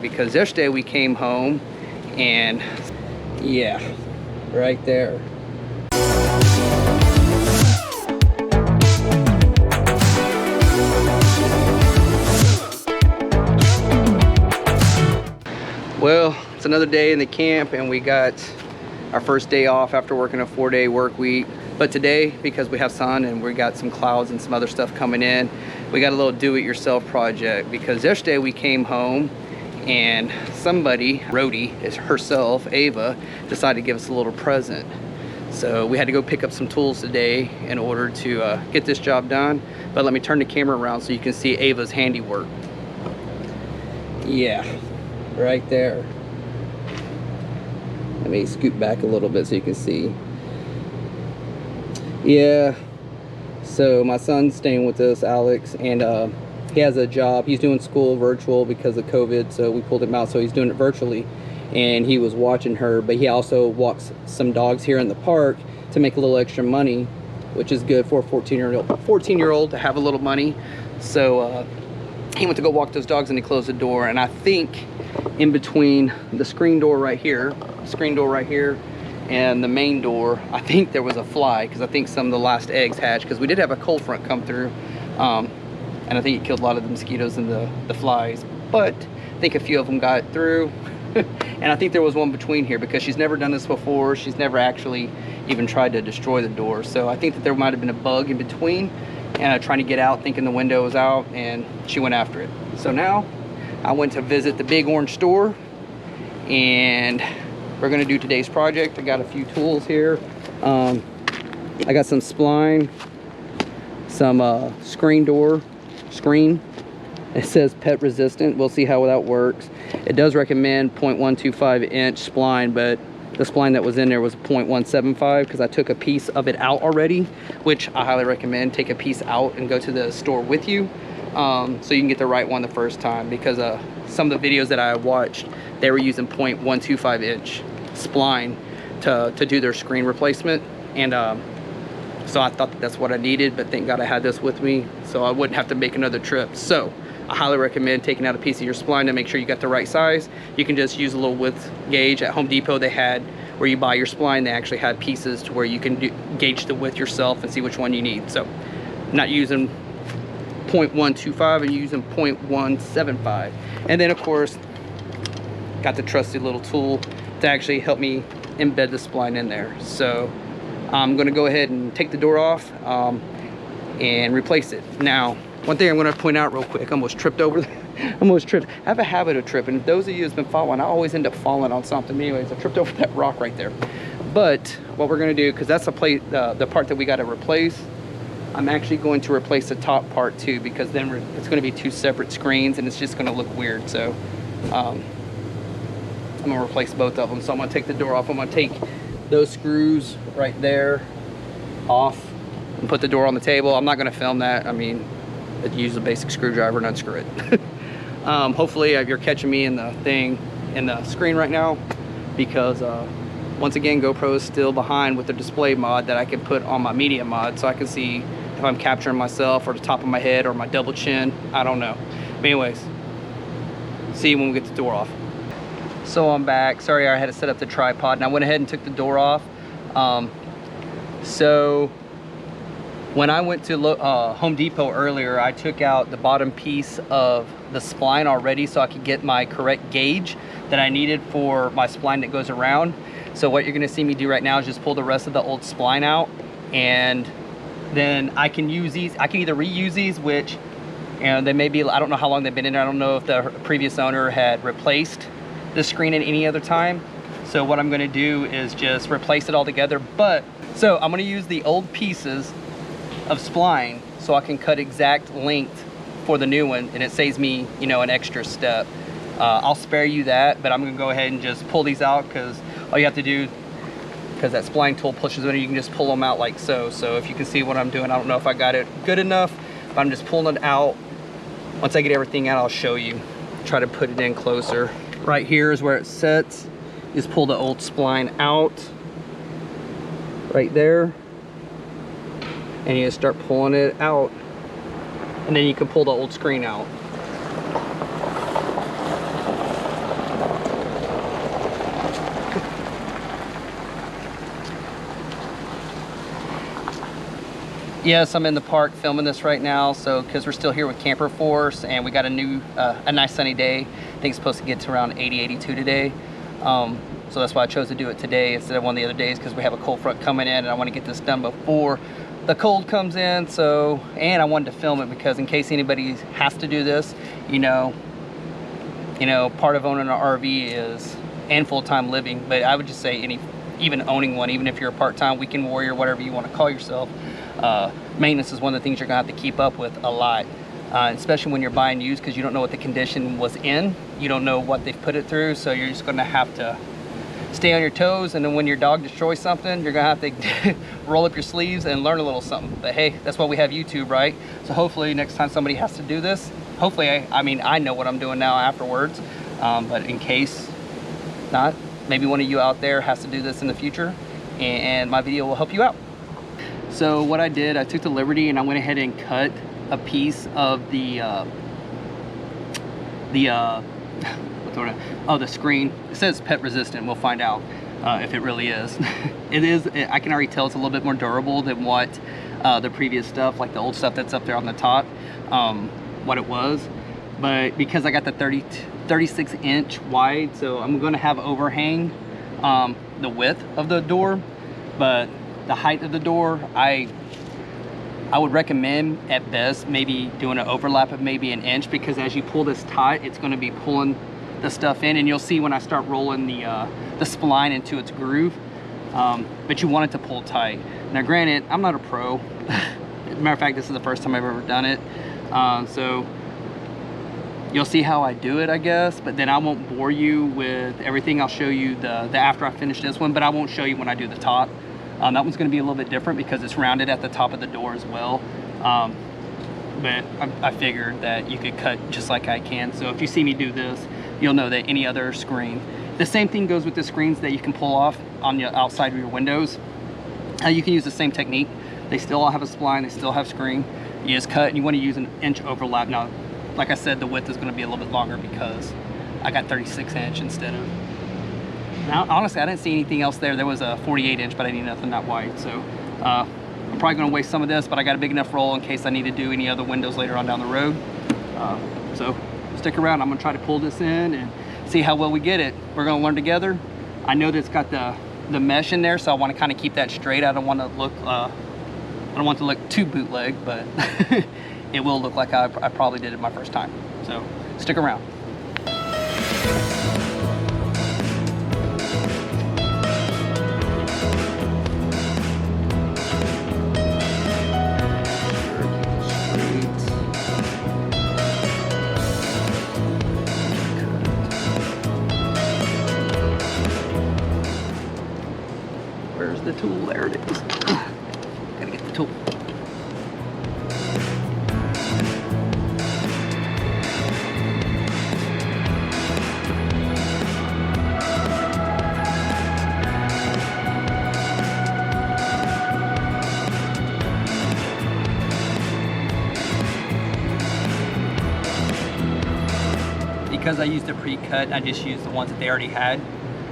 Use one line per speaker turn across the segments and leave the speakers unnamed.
Because yesterday we came home and yeah, right there. Well, it's another day in the camp and we got our first day off after working a 4-day work week. But today, because we have sun and we got some clouds and some other stuff coming in, we got a little do-it-yourself project. Because yesterday we came home and somebody, Roadie, is herself, Ava, decided to give us a little present. So we had to go pick up some tools today in order to get this job done. But let me turn the camera around so you can see Ava's handiwork. Yeah, right there. Let me scoot back a little bit so you can see. Yeah, so my son's staying with us, Alex, and he has a job. He's doing school virtual because of COVID, so we pulled him out, so he's doing it virtually. And he was watching her, but he also walks some dogs here in the park to make a little extra money, which is good for a 14-year-old to have a little money. So he went to go walk those dogs and he closed the door. And I think in between the screen door right here, and the main door, I think there was a fly, because I think some of the last eggs hatched, because we did have a cold front come through. And I think it killed a lot of the mosquitoes and the flies, but I think a few of them got through. And I think there was one between here, because she's never done this before. She's never actually even tried to destroy the door. So I think that there might have been a bug in between, trying to get out, thinking the window was out, and she went after it. So now I went to visit the big orange store, and we're gonna do today's project. I got a few tools here. I got some spline, some screen. It says pet resistant. We'll see how that works. It does recommend 0.125 inch spline, but the spline that was in there was 0.175, because I took a piece of it out already, which I highly recommend. Take a piece out and go to the store with you, so you can get the right one the first time, because some of the videos that I watched, they were using 0.125 inch spline to do their screen replacement. And so I thought that's what I needed, but thank God I had this with me so I wouldn't have to make another trip. So I highly recommend taking out a piece of your spline to make sure you got the right size. You can just use a little width gauge. At Home Depot, they had, where you buy your spline, they actually had pieces to where you can gauge the width yourself and see which one you need. So I'm not using 0.125, I'm using 0.175. And then of course, got the trusty little tool to actually help me embed the spline in there. So I'm gonna go ahead and take the door off and replace it. Now, one thing I'm gonna point out real quick, I almost tripped over I have a habit of tripping. Those of you who's been following, I always end up falling on something. Anyways, I tripped over that rock right there. But what we're gonna do, because that's the part that we gotta replace, I'm actually going to replace the top part too, because then it's gonna be two separate screens and it's just gonna look weird. So I'm gonna replace both of them. So I'm gonna take the door off. I'm gonna take those screws right there off and put the door on the table. I'm not gonna film that. I mean, use a basic screwdriver and unscrew it. Hopefully you're catching me in the screen right now, because once again, GoPro is still behind with the display mod that I can put on my media mod, so I can see if I'm capturing myself or the top of my head or my double chin. I don't know. But anyways, see you when we get the door off. So I'm back. Sorry, I had to set up the tripod and I went ahead and took the door off. So when I went to Home Depot earlier, I took out the bottom piece of the spline already so I could get my correct gauge that I needed for my spline that goes around. So what you're gonna see me do right now is just pull the rest of the old spline out, and then I can use these. I can either reuse these, which, you know, they may be, I don't know how long they've been in there. I don't know if the previous owner had replaced the screen at any other time. So what I'm gonna do is just replace it all together. So I'm gonna use the old pieces of spline so I can cut exact length for the new one, and it saves me, you know, an extra step. I'll spare you that, but I'm gonna go ahead and just pull these out, because all you have to do, because that spline tool pushes in, you can just pull them out like so. So if you can see what I'm doing, I don't know if I got it good enough, but I'm just pulling it out. Once I get everything out, I'll show you. Try to put it in closer. Right here is where it sets. Just pull the old spline out right there, and you just start pulling it out, and then you can pull the old screen out. Yes, I'm in the park filming this right now, so because we're still here with Camper Force and we got a nice sunny day. I think it's supposed to get to around 80, 82 today. So that's why I chose to do it today instead of one of the other days, because we have a cold front coming in and I want to get this done before the cold comes in. So, and I wanted to film it because in case anybody has to do this, you know, part of owning an RV is, and full-time living, but I would just say even owning one, even if you're a part-time weekend warrior, whatever you want to call yourself, maintenance is one of the things you're gonna have to keep up with a lot, especially when you're buying used, because you don't know what the condition was in, you don't know what they've put it through, so you're just gonna have to stay on your toes, and then when your dog destroys something, you're gonna have to roll up your sleeves and learn a little something. But hey, that's why we have YouTube, right? So hopefully next time somebody has to do this, hopefully, I mean, I know what I'm doing now afterwards, but in case not, maybe one of you out there has to do this in the future, and my video will help you out. So what I did, I took the liberty and I went ahead and cut a piece of the screen. It says pet resistant. We'll find out if it really is. It is. I can already tell it's a little bit more durable than what the previous stuff, like the old stuff that's up there on the top, what it was. But because I got the 36-inch wide, so I'm going to have overhang the width of the door, but the height of the door, I would recommend at best maybe doing an overlap of maybe an inch, because as you pull this tight, it's going to be pulling the stuff in, and you'll see when I start rolling the spline into its groove. But you want it to pull tight. Now granted, I'm not a pro. As a matter of fact, this is the first time I've ever done it, so you'll see how I do it, I guess, but then I won't bore you with everything. I'll show you the after I finish this one, but I won't show you when I do the top. That one's going to be a little bit different because it's rounded at the top of the door as well. But I figured that you could cut just like I can. So if you see me do this, you'll know that any other screen. The same thing goes with the screens that you can pull off on the outside of your windows. You can use the same technique. They still all have a spline, they still have screen. You just cut, and you want to use an inch overlap. Now, like I said, the width is going to be a little bit longer because I got 36-inch instead of... Now, honestly, I didn't see anything else there. There was a 48-inch, but I need nothing that wide. So I'm probably going to waste some of this, but I got a big enough roll in case I need to do any other windows later on down the road. So stick around. I'm going to try to pull this in and see how well we get it. We're going to learn together. I know that it's got the mesh in there, so I want to kind of keep that straight. I don't want to look I don't want it to look too bootleg, but it will look like I probably did it my first time. So stick around. Where's the tool? There it is. Gotta get the tool. Because I used a pre-cut, I just used the ones that they already had.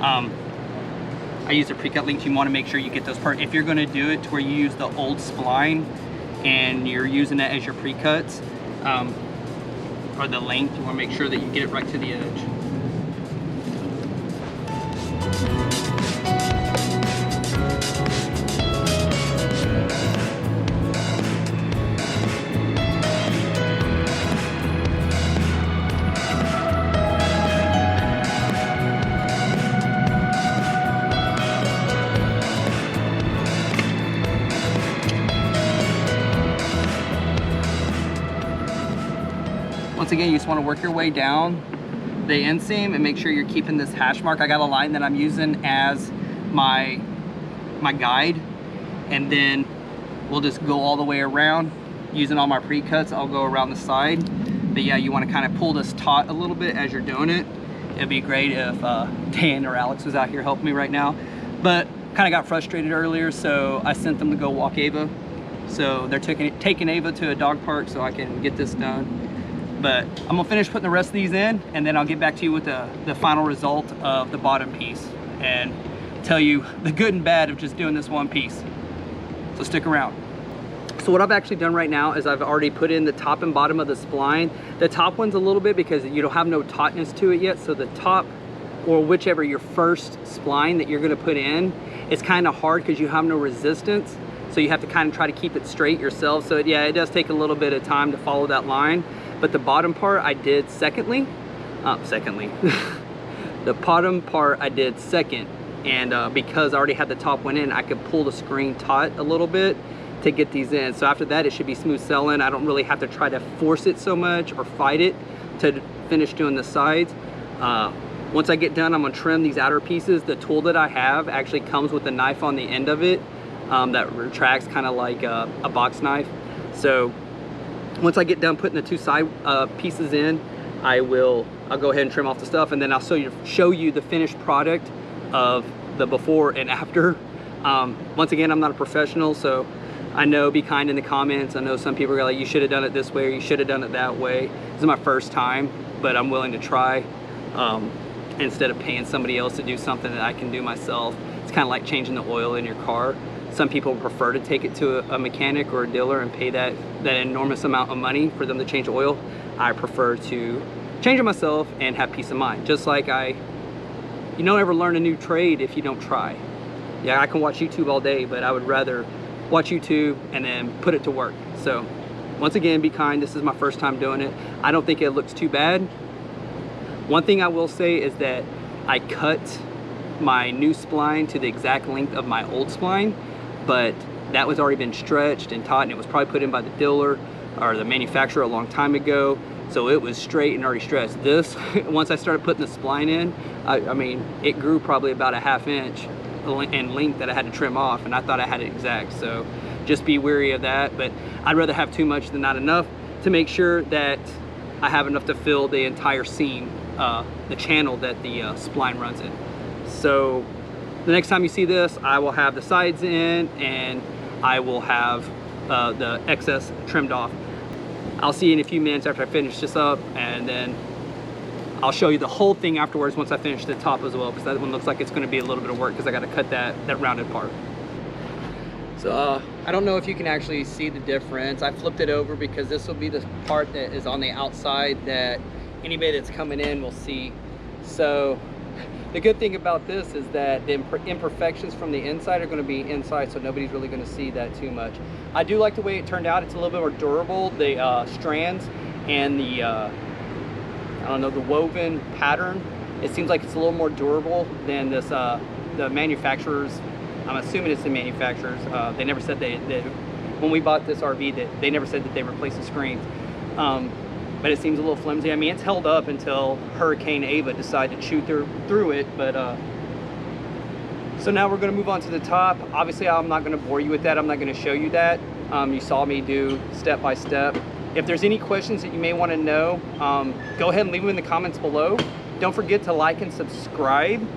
I used a pre-cut links. You want to make sure you get those parts. If you're going to do it to where you use the old spline and you're using that as your pre-cuts, or the length, you want to make sure that you get it right to the edge. Once again, you just want to work your way down the inseam and make sure you're keeping this hash mark. I got a line that I'm using as my guide, and then we'll just go all the way around using all my pre-cuts. I'll go around the side, but yeah, you want to kind of pull this taut a little bit as you're doing it. It'd be great if Dan or Alex was out here helping me right now, but kind of got frustrated earlier, so I sent them to go walk Ava. So they're taking Ava to a dog park so I can get this done. But I'm gonna finish putting the rest of these in, and then I'll get back to you with the final result of the bottom piece and tell you the good and bad of just doing this one piece. So stick around. So what I've actually done right now is I've already put in the top and bottom of the spline. The top one's a little bit because you don't have no tautness to it yet. So the top, or whichever your first spline that you're gonna put in, it's kind of hard because you have no resistance. So you have to kind of try to keep it straight yourself. So yeah, it does take a little bit of time to follow that line. But the bottom part I did secondly. The bottom part I did second. And because I already had the top one in, I could pull the screen taut a little bit to get these in. So after that, it should be smooth sailing. I don't really have to try to force it so much or fight it to finish doing the sides. Once I get done, I'm gonna trim these outer pieces. The tool that I have actually comes with a knife on the end of it that retracts kind of like a box knife. So once I get done putting the two side pieces in, I'll go ahead and trim off the stuff, and then I'll show you the finished product of the before and after. Once again, I'm not a professional, so I know, be kind in the comments. I know some people are like, you should have done it this way, or you should have done it that way. This is my first time, but I'm willing to try instead of paying somebody else to do something that I can do myself. It's kind of like changing the oil in your car. Some people prefer to take it to a mechanic or a dealer and pay that enormous amount of money for them to change oil. I prefer to change it myself and have peace of mind. Just like you don't ever learn a new trade if you don't try. Yeah, I can watch YouTube all day, but I would rather watch YouTube and then put it to work. So once again, be kind. This is my first time doing it. I don't think it looks too bad. One thing I will say is that I cut my new spline to the exact length of my old spline, but that was already been stretched and taut, and it was probably put in by the dealer or the manufacturer a long time ago. So it was straight and already stretched. This, once I started putting the spline in, I mean, it grew probably about a ½ inch in length that I had to trim off, and I thought I had it exact. So just be wary of that. But I'd rather have too much than not enough to make sure that I have enough to fill the entire seam, the channel that the spline runs in. So the next time you see this, I will have the sides in, and I will have the excess trimmed off. I'll see you in a few minutes after I finish this up, and then I'll show you the whole thing afterwards once I finish the top as well, because that one looks like it's going to be a little bit of work because I got to cut that rounded part. So I don't know if you can actually see the difference. I flipped it over because this will be the part that is on the outside that anybody that's coming in will see. So the good thing about this is that the imperfections from the inside are going to be inside, so nobody's really going to see that too much. I do like the way it turned out. It's a little bit more durable. The strands and the I don't know, the woven pattern, it seems like it's a little more durable than this the manufacturers. I'm assuming it's the manufacturers. They never said they when we bought this RV, that they never said that they replaced the screens. But it seems a little flimsy. I mean, it's held up until Hurricane Ava decided to chew through it. But so now we're going to move on to the top. Obviously, I'm not going to bore you with that. I'm not going to show you that. You saw me do step by step. If there's any questions that you may want to know, go ahead and leave them in the comments below. Don't forget to like and subscribe.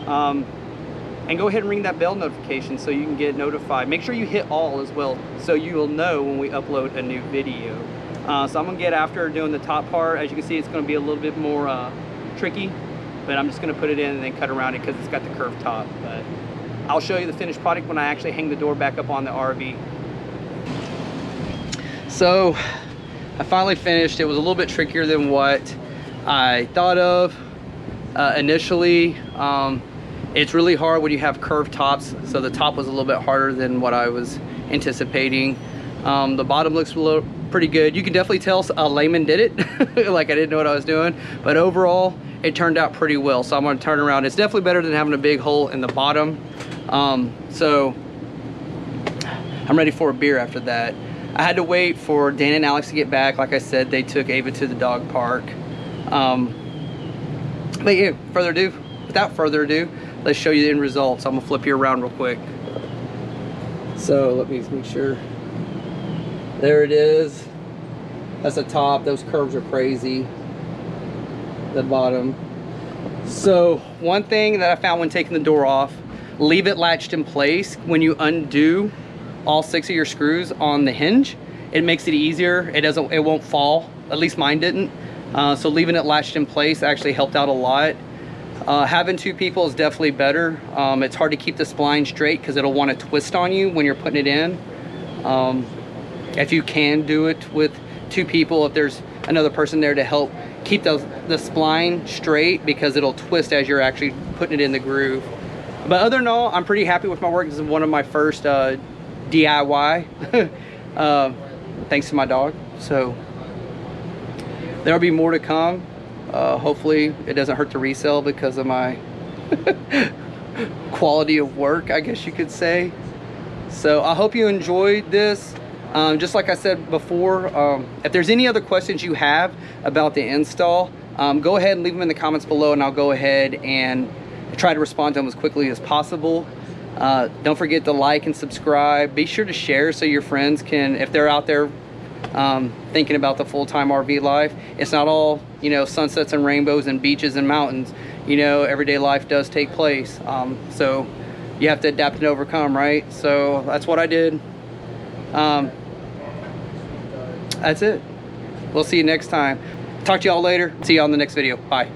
And go ahead and ring that bell notification so you can get notified. Make sure you hit all as well so you will know when we upload a new video. So I'm gonna get after doing the top part. As you can see, it's gonna be a little bit more tricky, but I'm just gonna put it in and then cut around it because it's got the curved top. But I'll show you the finished product when I actually hang the door back up on the RV. So I finally finished. It was a little bit trickier than what I thought of initially. It's really hard when you have curved tops, so the top was a little bit harder than what I was anticipating. The bottom looks pretty good. You can definitely tell a layman did it. Like I didn't know what I was doing, but overall it turned out pretty well. So I'm going to turn around. It's definitely better than having a big hole in the bottom. So I'm ready for a beer after that. I had to wait for Dan and Alex to get back. Like I said, they took Ava to the dog park. But yeah, without further ado, let's show you the end results. I'm gonna flip you around real quick. So let me make sure. There it is. That's the top. Those curves are crazy. The bottom. So one thing that I found when taking the door off, leave it latched in place. When you undo all 6 of your screws on the hinge, it makes it easier. It won't fall. At least mine didn't. So leaving it latched in place actually helped out a lot. Having 2 people is definitely better. It's hard to keep the spline straight because it'll want to twist on you when you're putting it in. if you can do it with 2 people, if there's another person there to help keep the spline straight, because it'll twist as you're actually putting it in the groove. But other than all, I'm pretty happy with my work. This is one of my first DIY, thanks to my dog. So there'll be more to come. Hopefully it doesn't hurt to resell because of my quality of work, I guess you could say. So I hope you enjoyed this. Just like I said before, if there's any other questions you have about the install, go ahead and leave them in the comments below, and I'll go ahead and try to respond to them as quickly as possible. Don't forget to like and subscribe. Be sure to share so your friends can, if they're out there thinking about the full-time RV life, it's not all, you know, sunsets and rainbows and beaches and mountains. You know, everyday life does take place. So you have to adapt and overcome, right? So that's what I did. That's it. We'll see you next time. Talk to y'all later. See you on the next video. Bye.